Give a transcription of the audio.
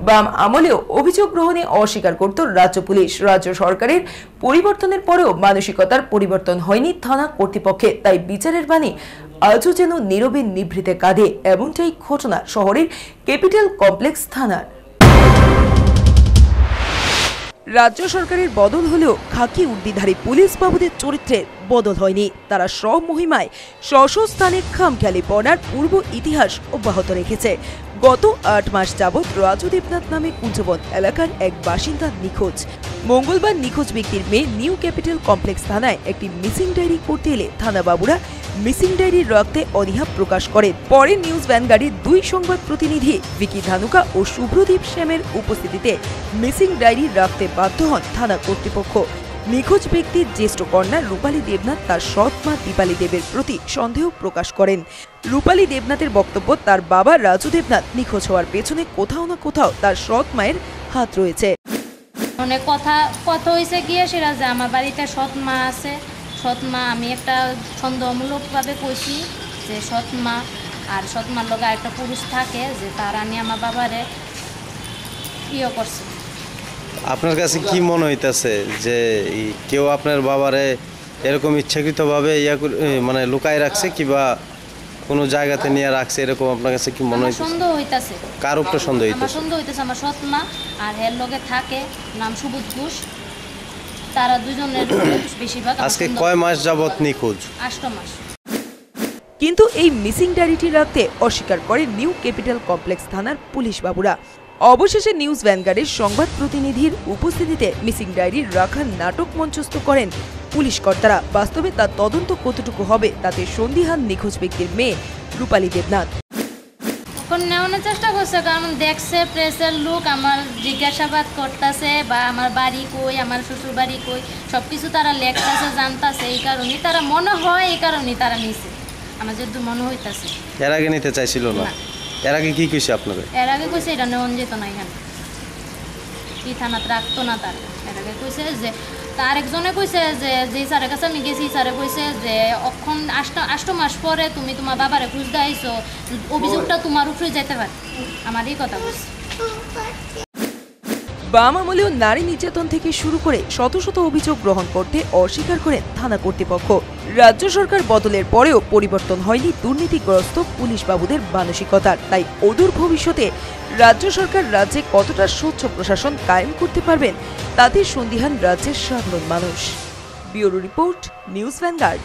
বাম আমলেও অভিযোগ গ্রহণে অস্বীকার করত রাজ্য পুলিশ। রাজ্য সরকারের পরিবর্তনের পরেও মানসিকতার পরিবর্তন হয়নি থানা কর্তৃপক্ষে, তাই বিচারের বাণী আজও যেন নীরবে নিভৃতে কাঁধে। এমনটাই ঘটনা শহরের ক্যাপিটাল কমপ্লেক্স থানার। রাজ্য সরকারের বদল হলেও খাকি উর্দিধারী পুলিশ বাবুদের চরিত্রের বদল হয়নি। তারা স্বমহিমায় স্ব স্থানে খামখেয়ালি পড়ার পূর্ব ইতিহাস অব্যাহত রেখেছে। গত 8 মাস যাবৎ রাজু দেবনাথ নামে কুঞ্জবন এলাকার এক বাসিন্দা নিখোঁজ। মঙ্গলবার নিখোঁজ ব্যক্তির মেয়ে নিউ ক্যাপিটাল কমপ্লেক্স থানায় একটি মিসিং ডায়েরি করতে এলে থানা বাবুরা মিসিং ডায়েরি রাখতে অনীহা প্রকাশ করে। পরে নিউজ ভ্যানগার্ডের 2 সংবাদ প্রতিনিধি ভিকি ধানুকা ও শুভ্রদীপ শ্যামের উপস্থিতিতে মিসিং ডায়েরি রাখতে বাধ্য হন থানা কর্তৃপক্ষ। নিখোঁজ ব্যক্তির জ্যেষ্ঠ কন্যা রূপালী দেবনাথ তার সৎ মা দীপালী দেবের প্রতি সন্দেহ প্রকাশ করেন। রূপালী দেবনাথের বক্তব্য, তার বাবা রাজু দেবনাথ নিখোঁজ হওয়ার পেছনে কোথাও না কোথাও তার সৎ মায়ের হাত রয়েছে। অনেক কথা হয়েছে গিয়ে সেটা যে আমার বাড়িতে সৎ মা আছে। সৎ মা আমি একটা সন্দেহমূলকভাবে কইছি যে সৎ মা আর সৎ মার লগে একটা পুরুষ থাকে, যে তারা নিয়ে আমার বাবারে ইয়ে করছে। আপনার কাছে কি মনে হইতেছে যে কেউ আপনার বাবারে এরকম ইচ্ছাকৃতভাবে মানে লুকায় রাখছে কিংবা কোনো জায়গাতে নিয়ে রাখছে, এরকম আপনার কাছে কি মনে হইতেছে? সন্দেহ হইতাছে। কার উপরে সন্দেহ হইতাছে? আমার সন্দেহ হইতাছে আমার সৎ মা আর এর লগে থাকে, নাম সুবোধ ঘোষ। তারা দুজনের বেশিরভাগ। আজকে কয় মাস যাবত নিখোঁজ? 8 মাস। কিন্তু এই মিসিং ডায়েরিটি রাখতে অস্বীকার করে নিউ ক্যাপিটাল কমপ্লেক্স থানার পুলিশ বাবুরা। অবশেষে নিউজ ভ্যানগার্ডের সংবাদ প্রতিনিধির উপস্থিতিতে মিসিং ডায়েরি রাখার নাটক মঞ্চস্থ করেন পুলিশ কর্তারা। বাস্তবে তার তদন্ত কতটুকু হবে তাতে সন্দিহান নিখোঁজ ব্যক্তির মেয়ে রূপালী দেবনাথ। এখন নেওয়ানোর চেষ্টা করছে, কারণ দেখছে প্রেসের লোক আমার জিজ্ঞাসাবাদ করতেছে বা আমার বাড়ি কই, আমার শ্বশুর বাড়ি কই, সব কিছু তারা লেখতেছে, জানতেছে। এই কারণেই তারা মনে হয়, এই কারণেই তারা নিছে। আমার যদি মনে হইতাছে এর আগে নিতে চাইছিল না। এর আগে কি কইছে আপনাদের? এর আগে কইছে এটা নেওয়া যেত না, এখানে কি থানাতে রাখতো না। তার এর আগে কইছে যে তার একজনে কইছে যে যেই স্যারের কাছে আমি গেছি, স্যারে কইছে যে অখন 8 মাস পরে তুমি তোমার বাবারে খুঁজতে আইছো, অভিযোগটা তোমার উপরে যেতে পারে। আমার এই কথা বলছে। বাম আমলেও নারী নির্যাতন থেকে শুরু করে শত শত অভিযোগ গ্রহণ করতে অস্বীকার করেন থানা কর্তৃপক্ষ। রাজ্য সরকার বদলের পরেও পরিবর্তন হয়নি দুর্নীতিগ্রস্ত পুলিশ বাবুদের মানসিকতার। তাই অদূর ভবিষ্যতে রাজ্য সরকার রাজ্যে কতটা স্বচ্ছ প্রশাসন কায়েম করতে পারবেন তাতে সন্দিহান রাজ্যের সাধারণ মানুষ। Bureau report, news vanguard.